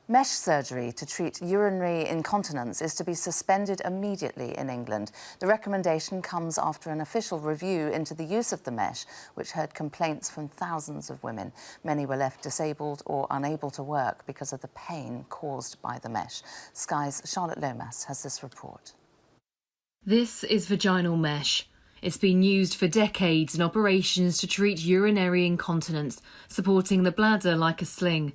Mesh surgery to treat urinary incontinence is to be suspended immediately in England. The recommendation comes after an official review into the use of the mesh, which heard complaints from thousands of women. Many were left disabled or unable to work because of the pain caused by the mesh. Sky's Charlotte Lomas has this report. This is vaginal mesh. It's been used for decades in operations to treat urinary incontinence, supporting the bladder like a sling.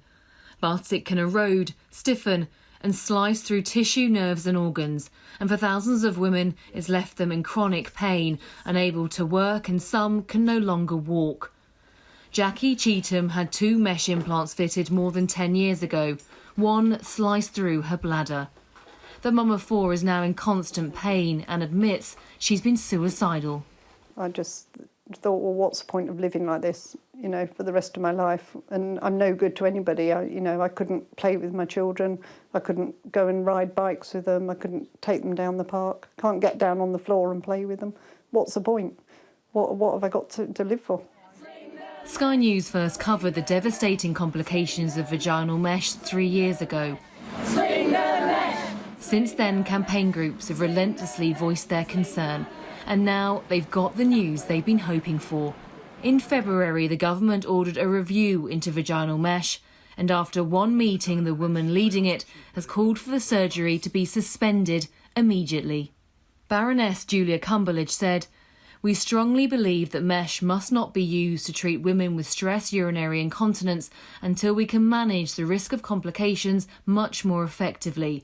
But it can erode, stiffen and slice through tissue, nerves and organs. And for thousands of women, it's left them in chronic pain, unable to work, and some can no longer walk. Jackie Cheetham had 2 mesh implants fitted more than 10 years ago. One sliced through her bladder. The mum of 4 is now in constant pain and admits she's been suicidal. I just thought, well, what's the point of living like this, for the rest of my life? And I'm no good to anybody. I couldn't play with my children. I couldn't go and ride bikes with them. I couldn't take them down the park. Can't get down on the floor and play with them. What's the point? What have I got to live for? Sky News first covered the devastating complications of vaginal mesh 3 years ago. Since then, campaign groups have relentlessly voiced their concern, and now they've got the news they've been hoping for. In February, the government ordered a review into vaginal mesh, and after one meeting, the woman leading it has called for the surgery to be suspended immediately. Baroness Julia Cumberledge said, "We strongly believe that mesh must not be used to treat women with stress urinary incontinence until we can manage the risk of complications much more effectively.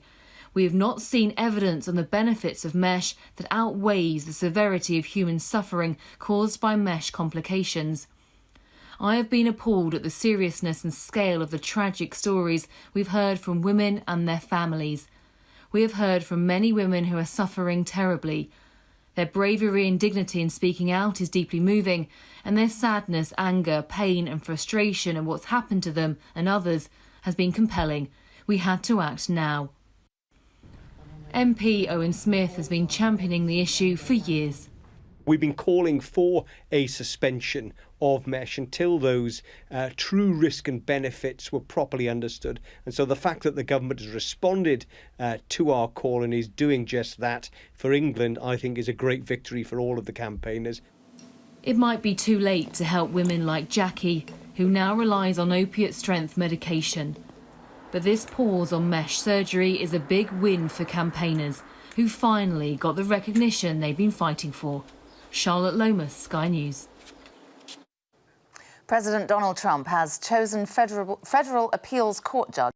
We have not seen evidence on the benefits of mesh that outweighs the severity of human suffering caused by mesh complications. I have been appalled at the seriousness and scale of the tragic stories we've heard from women and their families. We have heard from many women who are suffering terribly. Their bravery and dignity in speaking out is deeply moving, and their sadness, anger, pain and frustration at what's happened to them and others has been compelling. We had to act now." MP Owen Smith has been championing the issue for years. We've been calling for a suspension of mesh until those true risk and benefits were properly understood. And so the fact that the government has responded to our call and is doing just that for England, I think, is a great victory for all of the campaigners. It might be too late to help women like Jackie, who now relies on opiate strength medication. But this pause on mesh surgery is a big win for campaigners who finally got the recognition they've been fighting for. Charlotte Lomas, Sky News. President Donald Trump has chosen federal appeals court judge